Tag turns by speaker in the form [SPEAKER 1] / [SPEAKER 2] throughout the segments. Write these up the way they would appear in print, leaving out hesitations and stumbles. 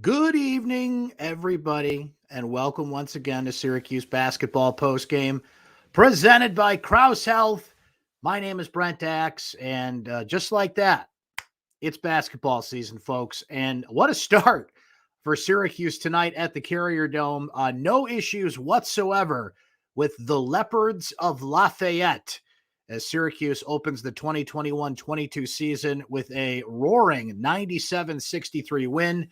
[SPEAKER 1] Good evening, everybody, and welcome once again to Syracuse Basketball Postgame, presented by Krause Health. My name is Brent Axe, and just like that, it's basketball season, folks. And what a start for Syracuse tonight at the Carrier Dome. No issues whatsoever with the Leopards of Lafayette as Syracuse opens the 2021-22 season with a roaring 97-63 win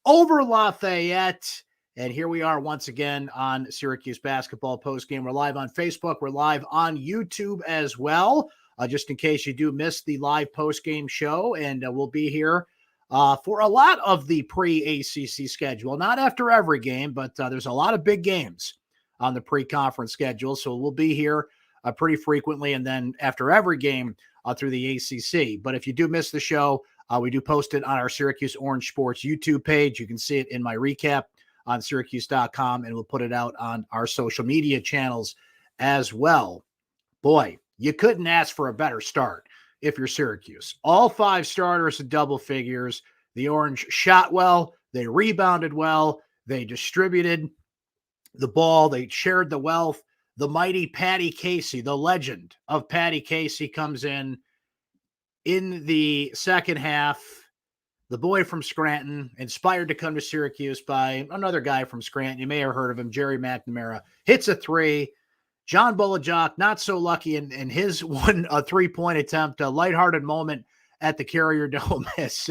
[SPEAKER 1] over Lafayette. And here we are once again on Syracuse Basketball Postgame. We're live on Facebook. We're live on YouTube as well, just in case you do miss the live postgame show. And we'll be here for a lot of the pre-ACC schedule. Not after every game, but there's a lot of big games on the pre-conference schedule. So we'll be here pretty frequently, and then after every game through the ACC. But if you do miss the show, we do post it on our Syracuse Orange Sports YouTube page. You can see it in my recap on syracuse.com, and we'll put it out on our social media channels as well. Boy, you couldn't ask for a better start if you're Syracuse. All five starters in double figures. The Orange shot well. They rebounded well. They distributed the ball. They shared the wealth. The mighty Patty Casey, the legend of Patty Casey, comes in the second half. The boy from Scranton, inspired to come to Syracuse by another guy from Scranton. You may have heard of him, Jerry McNamara, hits a three. John Bolajok, not so lucky in his a three-point attempt, a lighthearted moment at the Carrier Dome as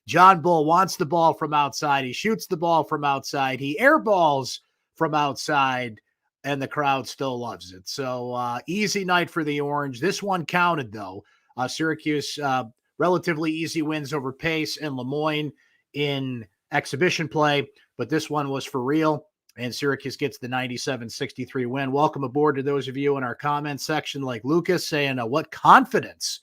[SPEAKER 1] John Bull wants the ball from outside. He shoots the ball from outside. He airballs from outside, and the crowd still loves it. So easy night for the Orange. This one counted, though. Syracuse, relatively easy wins over Pace and Lemoyne in exhibition play, but this one was for real, and Syracuse gets the 97-63 win. Welcome aboard to those of you in our comment section, like Lucas saying, what confidence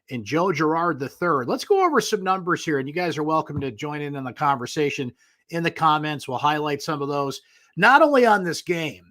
[SPEAKER 1] in Joe Girard III. Let's go over some numbers here, and you guys are welcome to join in on the conversation in the comments. We'll highlight some of those, not only on this game,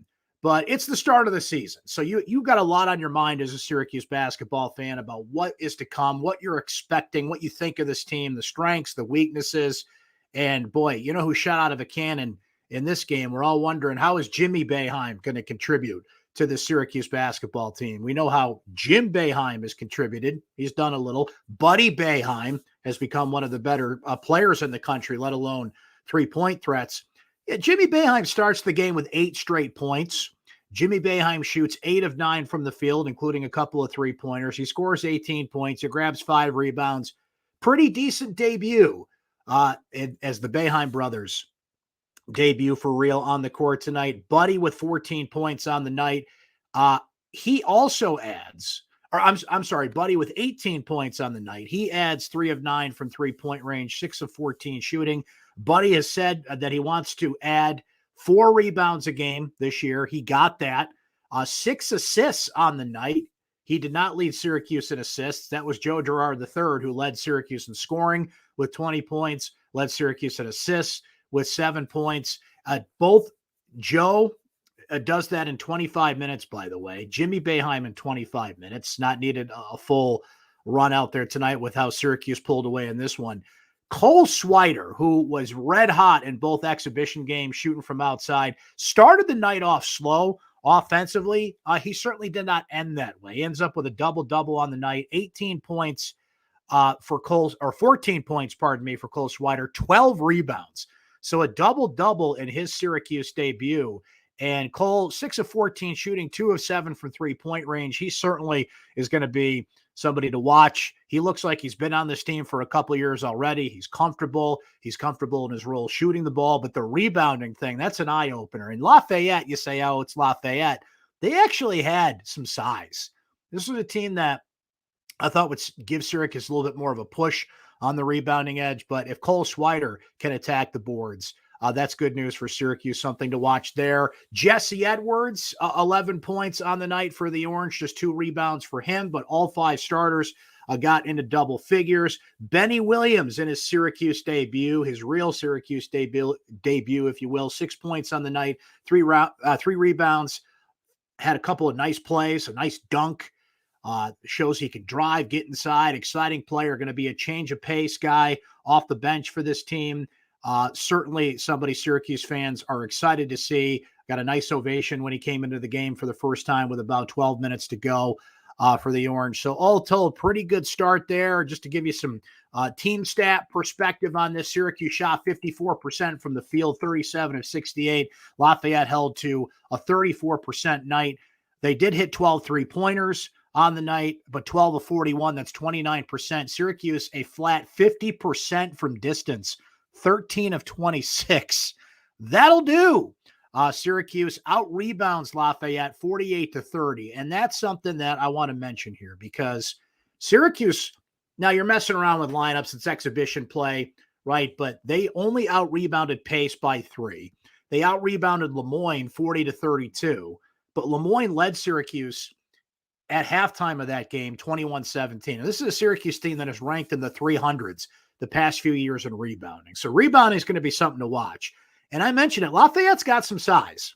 [SPEAKER 1] but it's the start of the season. So you got a lot on your mind as a Syracuse basketball fan about what is to come, what you're expecting, what you think of this team, the strengths, the weaknesses. And boy, you know who shot out of a cannon in this game? We're all wondering, how is Jimmy Boeheim going to contribute to the Syracuse basketball team? We know how Jim Boeheim has contributed. He's done a little. Buddy Boeheim has become one of the better players in the country, let alone three-point threats. Yeah, Jimmy Boeheim starts the game with 8 straight points. Jimmy Boeheim shoots 8 of 9 from the field, including a couple of three-pointers. He scores 18 points. He grabs 5 rebounds. Pretty decent debut as the Boeheim brothers debut for real on the court tonight. Buddy with 14 points on the night. He also adds, Buddy with 18 points on the night. He adds 3 of 9 from three-point range, 6 of 14 shooting. Buddy has said that he wants to add 4 rebounds a game this year. He got that. 6 assists on the night. He did not lead Syracuse in assists. That was Joe Girard III, who led Syracuse in scoring with 20 points, led Syracuse in assists with 7 points. Both Joe does that in 25 minutes, by the way. Jimmy Boeheim in 25 minutes. Not needed a full run out there tonight with how Syracuse pulled away in this one. Cole Swider, who was red hot in both exhibition games, shooting from outside, started the night off slow offensively. He certainly did not end that way. He ends up with a double-double on the night, 18 points for Cole, or 14 points, pardon me, for Cole Swider, 12 rebounds. So a double-double in his Syracuse debut. And Cole, 6 of 14 shooting, 2 of 7 from three-point range. He certainly is going to be somebody to watch. He looks like he's been on this team for a couple of years already. He's comfortable. He's comfortable in his role shooting the ball, but the rebounding thing, that's an eye-opener. In Lafayette, you say, oh, it's Lafayette. They actually had some size. This was a team that I thought would give Syracuse a little bit more of a push on the rebounding edge, but if Cole Swider can attack the boards, that's good news for Syracuse, something to watch there. Jesse Edwards, 11 points on the night for the Orange, just 2 rebounds for him, but all 5 starters got into double figures. Benny Williams in his Syracuse debut, his real Syracuse debut, if you will, 6 points on the night, 3 rebounds, had a couple of nice plays, a nice dunk. Shows he can drive, get inside, exciting player, going to be a change of pace guy off the bench for this team. Certainly somebody Syracuse fans are excited to see. Got a nice ovation when he came into the game for the first time with about 12 minutes to go for the Orange. So all told, pretty good start there. Just to give you some team stat perspective on this, Syracuse shot 54% from the field, 37 of 68. Lafayette held to a 34% night. They did hit 12 three-pointers on the night, but 12 of 41, that's 29%. Syracuse, a flat 50% from distance, 13 of 26. That'll do. Syracuse out-rebounds Lafayette 48-30, and that's something that I want to mention here because Syracuse, now you're messing around with lineups, it's exhibition play, right? But they only out-rebounded Pace by 3. They out-rebounded Lemoyne 40-32, but Lemoyne led Syracuse at halftime of that game 21-17. And this is a Syracuse team that is ranked in the 300s the past few years in rebounding. So rebounding is going to be something to watch. And I mentioned it, Lafayette's got some size.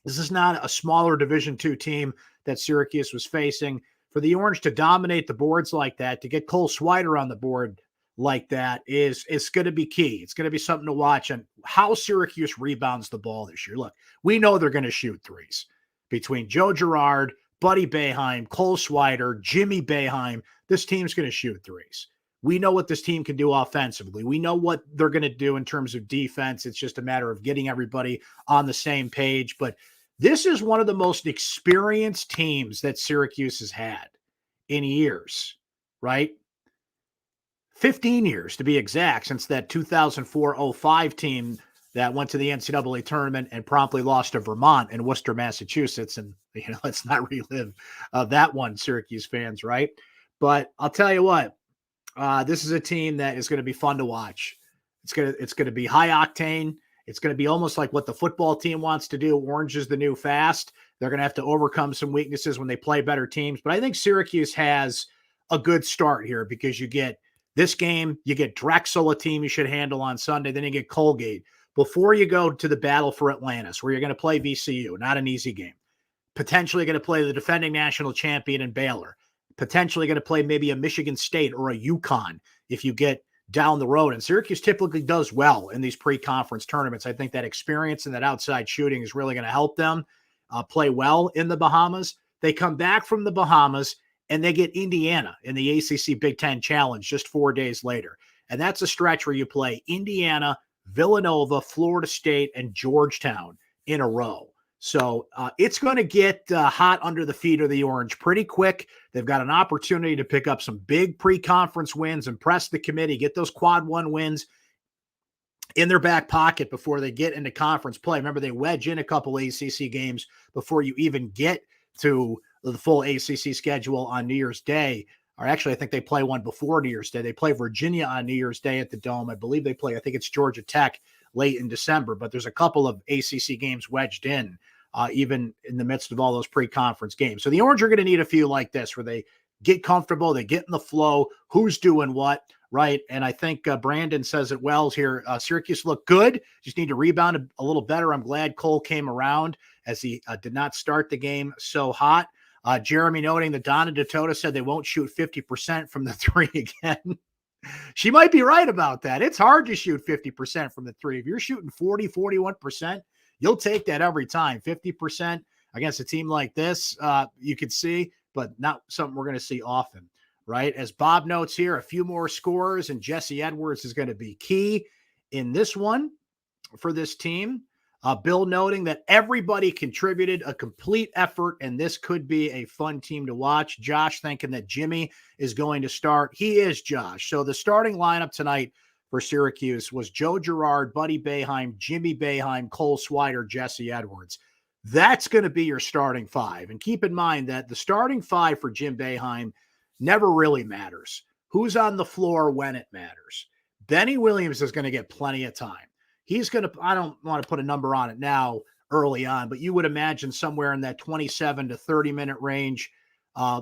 [SPEAKER 1] This is not a smaller Division II team that Syracuse was facing. For the Orange to dominate the boards like that, to get Cole Swider on the board like that is going to be key. It's going to be something to watch on how Syracuse rebounds the ball this year. Look, we know they're going to shoot threes. Between Joe Girard, Buddy Boeheim, Cole Swider, Jimmy Boeheim, this team's going to shoot threes. We know what this team can do offensively. We know what they're going to do in terms of defense. It's just a matter of getting everybody on the same page. But this is one of the most experienced teams that Syracuse has had in years, right? 15 years to be exact, since that 2004-05 team that went to the NCAA tournament and promptly lost to Vermont in Worcester, Massachusetts. And, let's not relive that one, Syracuse fans, right? But I'll tell you what, this is a team that is going to be fun to watch. It's going to be high octane. It's going to be almost like what the football team wants to do. Orange is the new fast. They're going to have to overcome some weaknesses when they play better teams. But I think Syracuse has a good start here because you get this game, you get Drexel, a team you should handle on Sunday, then you get Colgate. Before you go to the battle for Atlantis, where you're going to play VCU, not an easy game. Potentially going to play the defending national champion in Baylor. Potentially going to play maybe a Michigan State or a UConn if you get down the road. And Syracuse typically does well in these pre-conference tournaments. I think that experience and that outside shooting is really going to help them play well in the Bahamas. They come back from the Bahamas and they get Indiana in the ACC Big Ten Challenge just 4 days later. And that's a stretch where you play Indiana, Villanova, Florida State, and Georgetown in a row. So it's going to get hot under the feet of the Orange pretty quick. They've got an opportunity to pick up some big pre-conference wins, impress the committee, get those quad one wins in their back pocket before they get into conference play. Remember, they wedge in a couple ACC games before you even get to the full ACC schedule on New Year's Day. Or actually, I think they play one before New Year's Day. They play Virginia on New Year's Day at the Dome. I believe they play, I think it's Georgia Tech late in December, but there's a couple of ACC games wedged in, even in the midst of all those pre-conference games. So the Orange are going to need a few like this where they get comfortable, they get in the flow, who's doing what, right? And I think Brandon says it well here. Syracuse looked good, just need to rebound a little better. I'm glad Cole came around as he did not start the game so hot. Jeremy noting that Donna DeTota said they won't shoot 50% from the three again. She might be right about that. It's hard to shoot 50% from the three. If you're shooting 40, 41%, you'll take that every time. 50% against a team like this, you could see, but not something we're going to see often, right? As Bob notes here, a few more scorers, and Jesse Edwards is going to be key in this one for this team. Bill noting that everybody contributed a complete effort, and this could be a fun team to watch. Josh thinking that Jimmy is going to start. He is, Josh. So the starting lineup tonight for Syracuse was Joe Girard, Buddy Boeheim, Jimmy Boeheim, Cole Swider, Jesse Edwards. That's going to be your starting five. And keep in mind that the starting five for Jim Boeheim never really matters. Who's on the floor when it matters? Benny Williams is going to get plenty of time. He's going to, I don't want to put a number on it now early on, but you would imagine somewhere in that 27 to 30-minute range,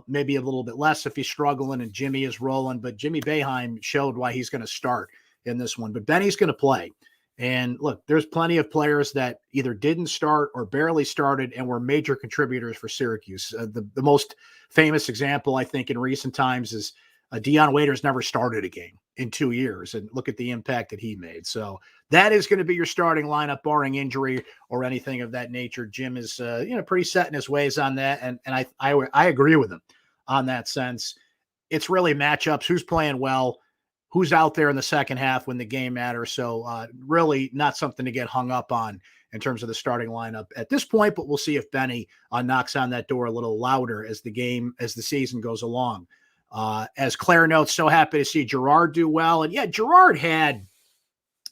[SPEAKER 1] maybe a little bit less if he's struggling and Jimmy is rolling. But Jimmy Boeheim showed why he's going to start in this one. But Benny's going to play. And look, there's plenty of players that either didn't start or barely started and were major contributors for Syracuse. The most famous example, I think, in recent times is Deion Waiters never started a game in 2 years, and look at the impact that he made. So that is going to be your starting lineup, barring injury or anything of that nature. Jim is, pretty set in his ways on that. And I agree with him on that sense. It's really matchups, who's playing well, who's out there in the second half when the game matters. So really not something to get hung up on in terms of the starting lineup at this point, but we'll see if Benny knocks on that door a little louder as the season goes along. As Claire notes, so happy to see Girard do well. And yeah, Girard had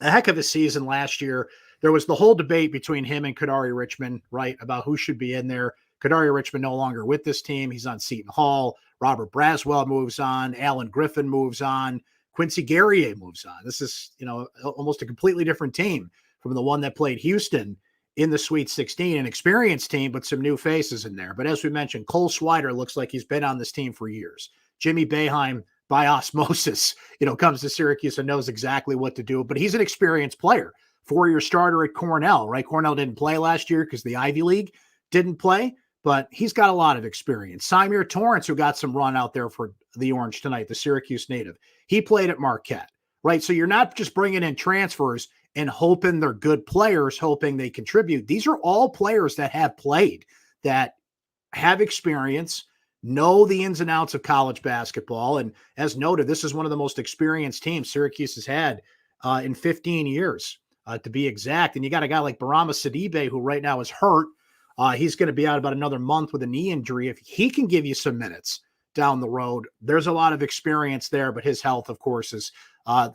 [SPEAKER 1] a heck of a season last year. There was the whole debate between him and Kadari Richmond, right, about who should be in there. Kadari Richmond no longer with this team. He's on Seton Hall. Robert Braswell moves on. Alan Griffin moves on. Quincy Guerrier moves on. This is, almost a completely different team from the one that played Houston in the Sweet 16, an experienced team, but some new faces in there. But as we mentioned, Cole Swider looks like he's been on this team for years. Jimmy Boeheim, by osmosis, comes to Syracuse and knows exactly what to do, but he's an experienced player. 4-year starter at Cornell, right? Cornell didn't play last year because the Ivy League didn't play, but he's got a lot of experience. Symir Torrance, who got some run out there for the Orange tonight, the Syracuse native, he played at Marquette, right? So you're not just bringing in transfers and hoping they're good players, hoping they contribute. These are all players that have played, that have experience, know the ins and outs of college basketball. And as noted, this is one of the most experienced teams Syracuse has had in 15 years, to be exact. And you got a guy like Barama Sidibe, who right now is hurt. He's going to be out about another month with a knee injury. If he can give you some minutes down the road, there's a lot of experience there, but his health, of course, is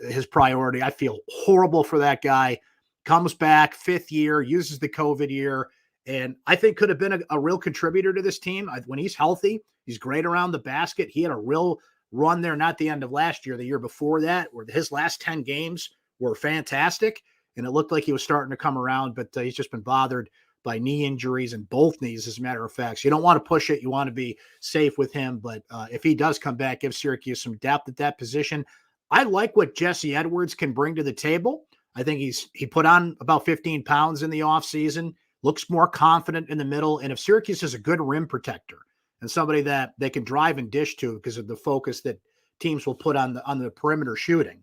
[SPEAKER 1] his priority. I feel horrible for that guy. Comes back, 5th year, uses the COVID year, and I think could have been a real contributor to this team. When he's healthy, he's great around the basket. He had a real run there, not the end of last year, the year before that, where his last 10 games were fantastic, and it looked like he was starting to come around, but he's just been bothered by knee injuries, and both knees, as a matter of fact. So you don't want to push it. You want to be safe with him, but if he does come back, give Syracuse some depth at that position. I like what Jesse Edwards can bring to the table. I think he put on about 15 pounds in the offseason, looks more confident in the middle. And if Syracuse is a good rim protector and somebody that they can drive and dish to because of the focus that teams will put on the perimeter shooting.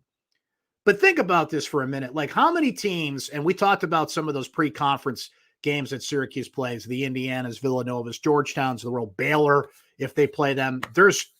[SPEAKER 1] But think about this for a minute. Like, how many teams, and we talked about some of those pre-conference games that Syracuse plays, the Indianas, Villanovas, Georgetowns, the world, Baylor, if they play them, there's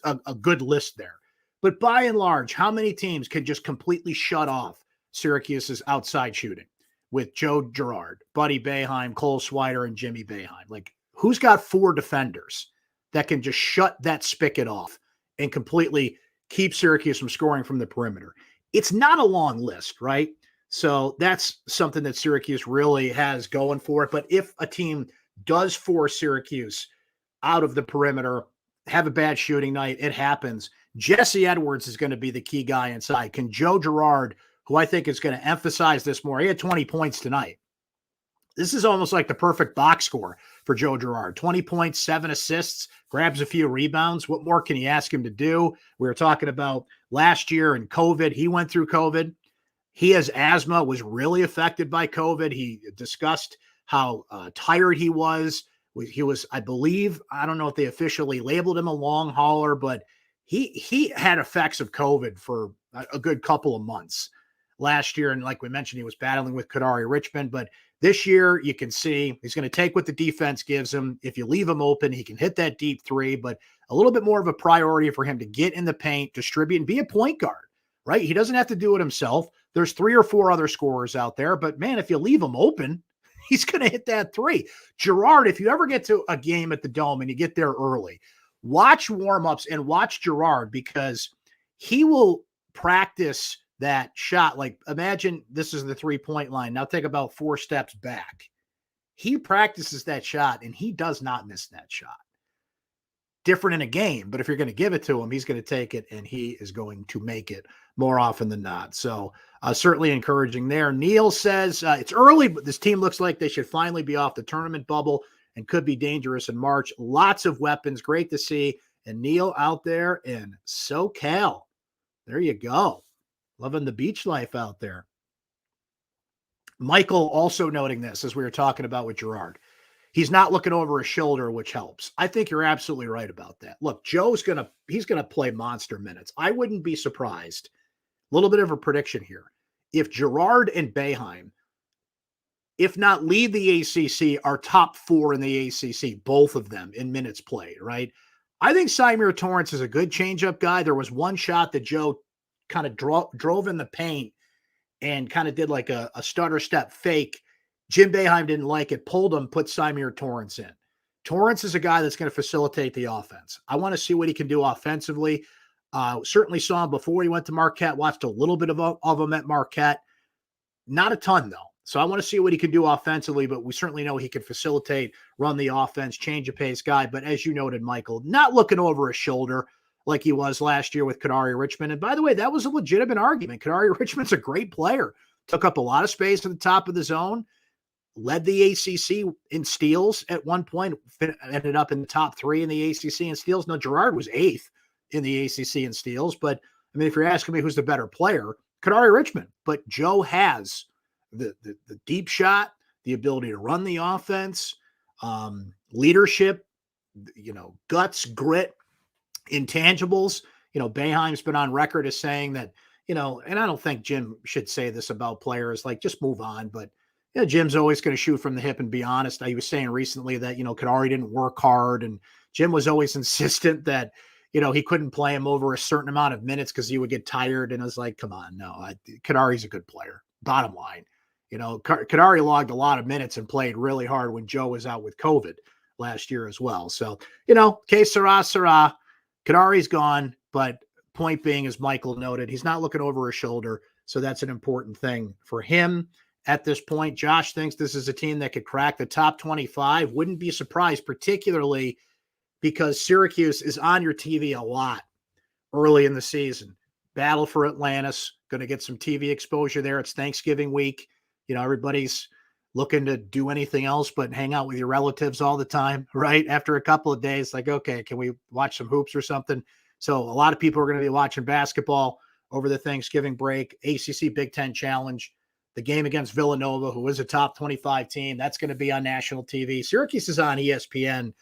[SPEAKER 1] a good list there. But by and large, how many teams can just completely shut off Syracuse's outside shooting with Joe Girard, Buddy Boeheim, Cole Swider, and Jimmy Boeheim? Like, who's got 4 defenders that can just shut that spigot off and completely keep Syracuse from scoring from the perimeter? It's not a long list, right? So that's something that Syracuse really has going for it. But if a team does force Syracuse out of the perimeter, have a bad shooting night, it happens. Jesse Edwards is going to be the key guy inside. Can Joe Girard, who I think is going to emphasize this more, he had 20 points tonight. This is almost like the perfect box score for Joe Girard. 20 points, 7 assists, grabs a few rebounds. What more can you ask him to do? We were talking about last year and COVID. He went through COVID. He has asthma, was really affected by COVID. He discussed how tired he was. He was, I believe, I don't know if they officially labeled him a long hauler, but he had effects of COVID for a good couple of months last year. And like we mentioned, he was battling with Kadari Richmond. But this year, you can see he's going to take what the defense gives him. If you leave him open, he can hit that deep 3, but a little bit more of a priority for him to get in the paint, distribute, and be a point guard, right? He doesn't have to do it himself. There's 3 or 4 other scorers out there, but man, if you leave him open, he's going to hit that 3. Girard, if you ever get to a game at the Dome and you get there early, watch warm-ups and watch Girard, because he will practice that shot. Like, imagine this is the 3-point line. Now take about 4 steps back. He practices that shot, and he does not miss that shot. Different in a game, but if you're going to give it to him, he's going to take it, and he is going to make it more often than not. So certainly encouraging there. Neil says it's early, but this team looks like they should finally be off the tournament bubble and could be dangerous in March. Lots of weapons. Great to see. And Neil out there in SoCal. There you go. Loving the beach life out there. Michael also noting this, as we were talking about with Girard. He's not looking over his shoulder, which helps. I think you're absolutely right about that. Look, he's going to play monster minutes. I wouldn't be surprised little bit of a prediction here. If Girard and Boeheim, if not lead the ACC, are top 4 in the ACC, both of them in minutes played, right? I think Symir Torrence is a good changeup guy. There was one shot that Joe kind of drove in the paint and kind of did like a stutter step fake. Jim Boeheim didn't like it, pulled him, put Symir Torrence in. Torrence is a guy that's going to facilitate the offense. I want to see what he can do offensively. Certainly saw him before he went to Marquette, watched a little bit of him at Marquette. Not a ton, though. So I want to see what he can do offensively, but we certainly know he can facilitate, run the offense, change a pace guy. But as you noted, Michael, not looking over his shoulder like he was last year with Kadari Richmond. And by the way, that was a legitimate argument. Kadari Richmond's a great player. Took up a lot of space at the top of the zone, led the ACC in steals at one point, ended up in the top 3 in the ACC in steals. No, Girard was 8th in the ACC in steals. But, I mean, if you're asking me who's the better player, Kadari Richmond. But Joe has the deep shot, the ability to run the offense, leadership, guts, grit, intangibles. Boeheim's been on record as saying that, and I don't think Jim should say this about players, like just move on. But Jim's always going to shoot from the hip and be honest. I was saying recently that, Kadari didn't work hard, and Jim was always insistent that, he couldn't play him over a certain amount of minutes because he would get tired. And I was like, come on, no, Kadari's a good player. Bottom line, Kadari logged a lot of minutes and played really hard when Joe was out with COVID last year as well. So, que sera, sera. Kadari's gone, but point being, as Michael noted, he's not looking over his shoulder. So that's an important thing for him at this point. Josh thinks this is a team that could crack the top 25. Wouldn't be surprised, particularly because Syracuse is on your TV a lot early in the season. Battle for Atlantis, going to get some TV exposure there. It's Thanksgiving week. Everybody's looking to do anything else but hang out with your relatives all the time, right? After a couple of days, like, okay, can we watch some hoops or something? So a lot of people are going to be watching basketball over the Thanksgiving break. ACC Big Ten Challenge, the game against Villanova, who is a top 25 team. That's going to be on national TV. Syracuse is on ESPN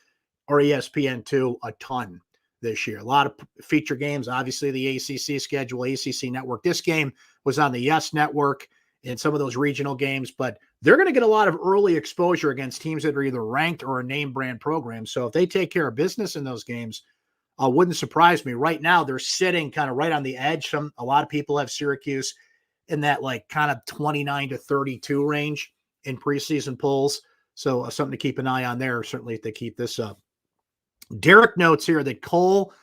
[SPEAKER 1] or ESPN2 a ton this year. A lot of feature games, obviously the ACC schedule, ACC network. This game was on the YES network and some of those regional games, but they're going to get a lot of early exposure against teams that are either ranked or a name brand program. So if they take care of business in those games, wouldn't surprise me. Right now, they're sitting kind of right on the edge. A lot of people have Syracuse in that like kind of 29 to 32 range in preseason polls. So something to keep an eye on there, certainly if they keep this up. Derek notes here that Cole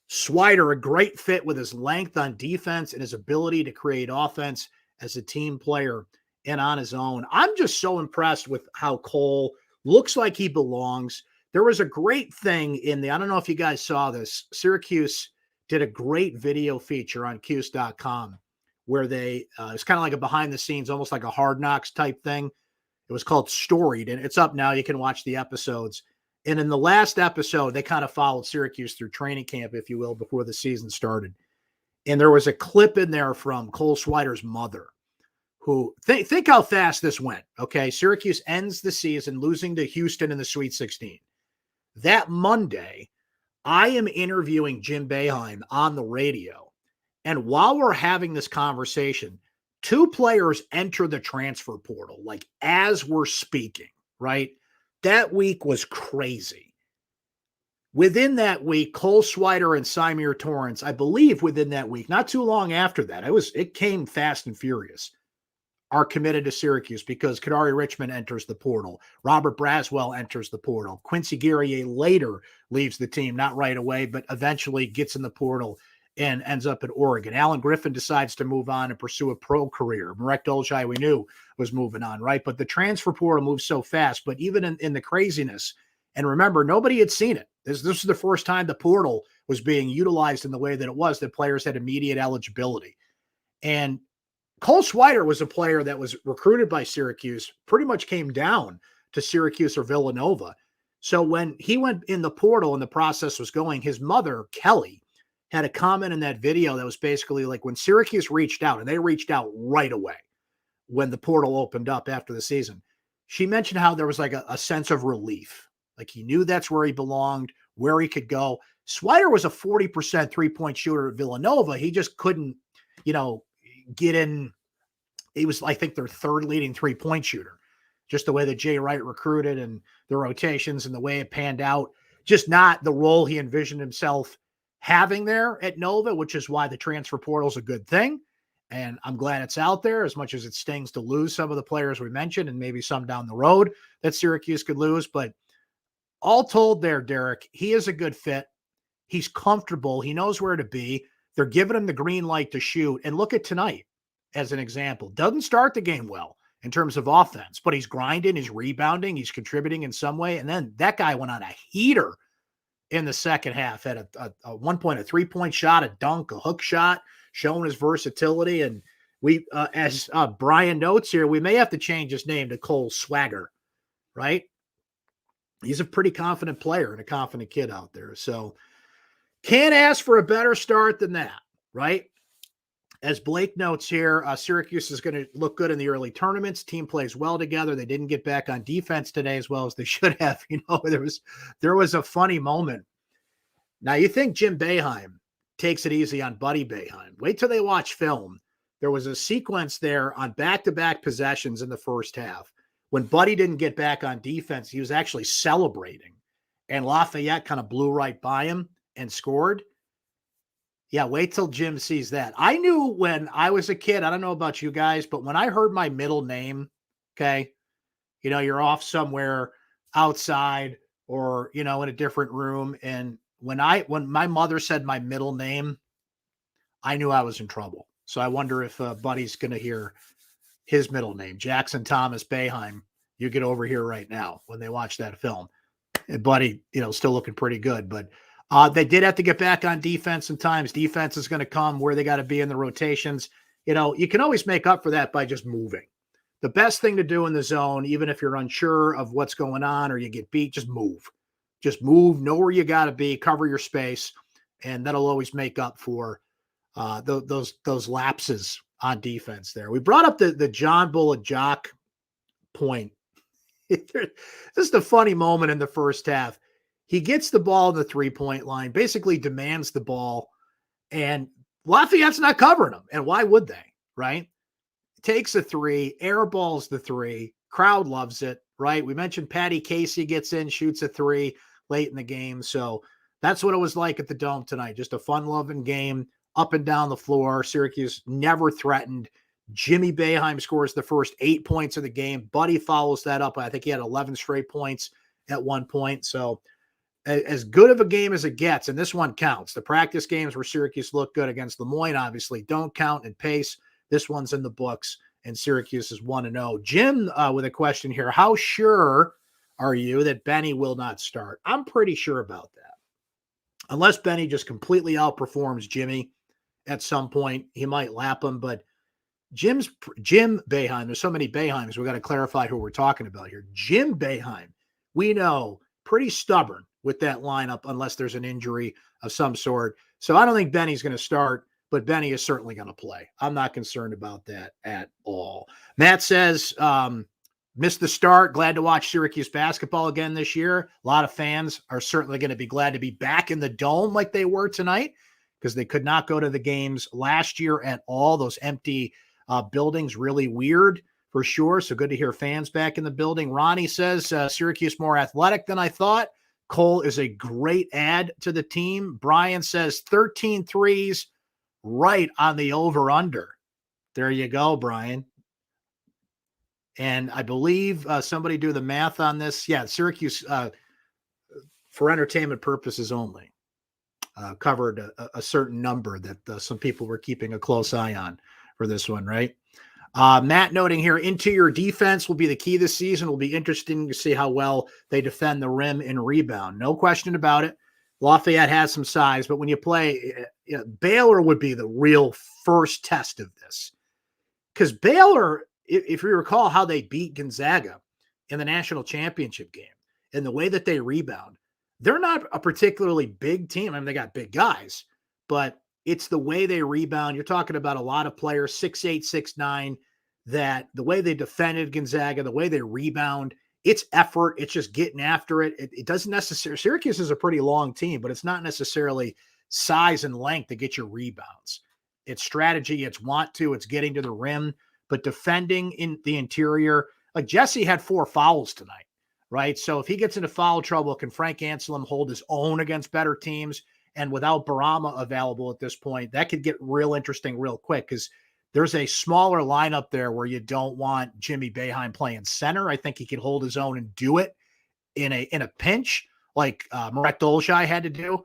[SPEAKER 1] Swider, a great fit with his length on defense and his ability to create offense as a team player and on his own. I'm just so impressed with how Cole looks like he belongs. There was a great thing I don't know if you guys saw this. Syracuse did a great video feature on syracuse.com where it's kind of like a behind the scenes, almost like a Hard Knocks type thing. It was called Storied, and it's up now. You can watch the episodes. And in the last episode, they kind of followed Syracuse through training camp, if you will, before the season started. And there was a clip in there from Cole Swider's mother, who think how fast this went. Okay, Syracuse ends the season losing to Houston in the Sweet 16. That Monday, I am interviewing Jim Boeheim on the radio. And while we're having this conversation, 2 players enter the transfer portal, like as we're speaking, right? That week was crazy. Within that week, Cole Swider and Symir Torrence, I believe within that week, not too long after that, it came fast and furious, are committed to Syracuse because Kadari Richmond enters the portal. Robert Braswell enters the portal. Quincy Guerrier later leaves the team, not right away, but eventually gets in the portal and ends up at Oregon. Alan Griffin decides to move on and pursue a pro career. Marek Dolzhai, we knew, was moving on, right? But the transfer portal moves so fast. But even in the craziness, and remember, nobody had seen it. This was the first time the portal was being utilized in the way that it was, that players had immediate eligibility. And Cole Swider was a player that was recruited by Syracuse, pretty much came down to Syracuse or Villanova. So when he went in the portal and the process was going, his mother, Kelly, had a comment in that video that was basically like when Syracuse reached out, and they reached out right away when the portal opened up after the season. She mentioned how there was like a sense of relief. Like he knew that's where he belonged, where he could go. Swider was a 40% three-point shooter at Villanova. He just couldn't, get in. He was, I think, their third leading 3-point shooter. Just the way that Jay Wright recruited and the rotations and the way it panned out, just not the role he envisioned himself having there at Nova, which is why the transfer portal is a good thing. And I'm glad it's out there, as much as it stings to lose some of the players we mentioned and maybe some down the road that Syracuse could lose. But all told there, Derek, he is a good fit. He's comfortable. He knows where to be. They're giving him the green light to shoot. And look at tonight as an example. Doesn't start the game well in terms of offense, but he's grinding, he's rebounding, he's contributing in some way. And then that guy went on a heater in the second half, had a 1 point, a 3-point shot, a dunk, a hook shot, showing his versatility. And we, as Brian notes here, we may have to change his name to Cole Swagger, right? He's a pretty confident player and a confident kid out there. So can't ask for a better start than that, right? As Blake notes here, Syracuse is going to look good in the early tournaments. Team plays well together. They didn't get back on defense today as well as they should have. You know, there was a funny moment. Now, you think Jim Boeheim takes it easy on Buddy Boeheim. Wait till they watch film. There was a sequence there on back-to-back possessions in the first half. When Buddy didn't get back on defense, he was actually celebrating. And Lafayette kind of blew right by him and scored. Yeah, wait till Jim sees that. I knew when I was a kid, I don't know about you guys, but when I heard my middle name, okay, you know, you're off somewhere outside or, you know, in a different room. And when my mother said my middle name, I knew I was in trouble. So I wonder if Buddy's going to hear his middle name, Jackson Thomas Boeheim. You get over here right now when they watch that film. And Buddy, you know, still looking pretty good, but they did have to get back on defense sometimes. Defense is going to come where they got to be in the rotations. You know, you can always make up for that by just moving. The best thing to do in the zone, even if you're unsure of what's going on or you get beat, just move. Just move, know where you got to be, cover your space, and that'll always make up for those lapses on defense there. We brought up the John Bullock Jock point. This is the funny moment in the first half. He gets the ball in the 3-point line, basically demands the ball, and Lafayette's not covering him. And why would they, right? Takes a 3, airballs the 3, crowd loves it, right? We mentioned Patty Casey gets in, shoots a 3 late in the game. So that's what it was like at the Dome tonight. Just a fun-loving game, up and down the floor. Syracuse never threatened. Jimmy Boeheim scores the first 8 points of the game. Buddy follows that up. I think he had 11 straight points at one point. So as good of a game as it gets, and this one counts. The practice games where Syracuse looked good against Lemoyne obviously don't count in pace. This one's in the books, and Syracuse is 1-0. Jim with a question here. How sure are you that Benny will not start? I'm pretty sure about that. Unless Benny just completely outperforms Jimmy at some point, he might lap him, but Jim Boeheim, there's so many Boeheims, we got to clarify who we're talking about here. Jim Boeheim, we know, pretty stubborn with that lineup unless there's an injury of some sort. So I don't think Benny's going to start, but Benny is certainly going to play. I'm not concerned about that at all. Matt says, missed the start. Glad to watch Syracuse basketball again this year. A lot of fans are certainly going to be glad to be back in the Dome like they were tonight because they could not go to the games last year at all. Those empty buildings, really weird for sure. So good to hear fans back in the building. Ronnie says Syracuse more athletic than I thought. Cole is a great add to the team. Brian says 13 threes right on the over-under. There you go, Brian. And I believe somebody do the math on this. Yeah, Syracuse, for entertainment purposes only, covered a certain number that some people were keeping a close eye on for this one, right? Matt noting here, interior defense will be the key this season. Will be interesting to see how well they defend the rim and rebound. No question about it. Lafayette has some size, but when you play, Baylor would be the real first test of this. Because Baylor, if you recall how they beat Gonzaga in the national championship game and the way that they rebound, they're not a particularly big team. I mean, they got big guys, but it's the way they rebound. You're talking about a lot of players, 6'8", 6'9", that the way they defended Gonzaga, the way they rebound, it's effort. It's just getting after it. It doesn't necessarily – Syracuse is a pretty long team, but it's not necessarily size and length to get your rebounds. it's strategy, it's want to, it's getting to the rim, but defending in the interior, like Jesse had 4 fouls tonight, right? So if he gets into foul trouble, can Frank Anselm hold his own against better teams? And without Barama available at this point, that could get real interesting real quick, because there's a smaller lineup there where you don't want Jimmy Boeheim playing center. I think he could hold his own and do it in a pinch, like Marek Dolezaj had to do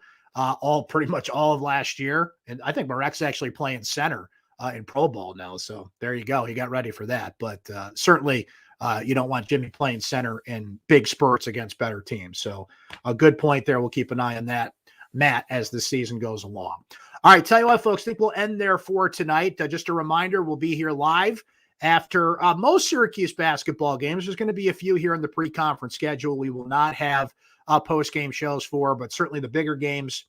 [SPEAKER 1] pretty much all of last year. And I think Marek's actually playing center in Pro Bowl now. So there you go. He got ready for that. But certainly you don't want Jimmy playing center in big spurts against better teams. So a good point there. We'll keep an eye on that, Matt, as the season goes along. All right, tell you what, folks, I think we'll end there for tonight. Just a reminder, we'll be here live after most Syracuse basketball games. There's going to be a few here in the pre-conference schedule we will not have post-game shows for, but certainly the bigger games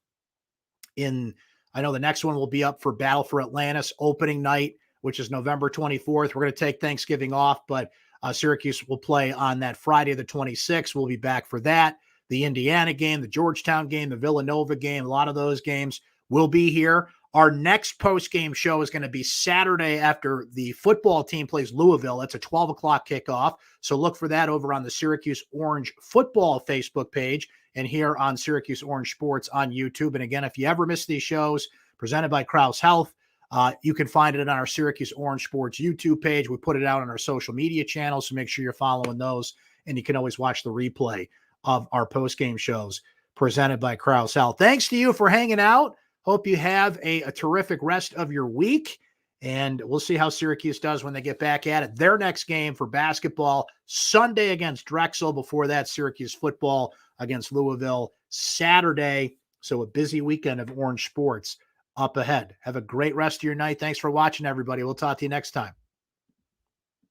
[SPEAKER 1] I know the next one will be up for Battle for Atlantis opening night, which is November 24th. We're going to take Thanksgiving off, but Syracuse will play on that Friday the 26th. We'll be back for that. The Indiana game, the Georgetown game, the Villanova game, a lot of those games will be here. Our next post-game show is going to be Saturday after the football team plays Louisville. That's a 12 o'clock kickoff. So look for that over on the Syracuse Orange Football Facebook page and here on Syracuse Orange Sports on YouTube. And again, if you ever miss these shows presented by Krause Health, you can find it on our Syracuse Orange Sports YouTube page. We put it out on our social media channels, so make sure you're following those. And you can always watch the replay of our post-game shows presented by Krause Health. Thanks to you for hanging out. Hope you have a terrific rest of your week, and we'll see how Syracuse does when they get back at it. Their next game for basketball, Sunday against Drexel. Before that, Syracuse football against Louisville Saturday. So a busy weekend of Orange sports up ahead. Have a great rest of your night. Thanks for watching, everybody. We'll talk to you next time.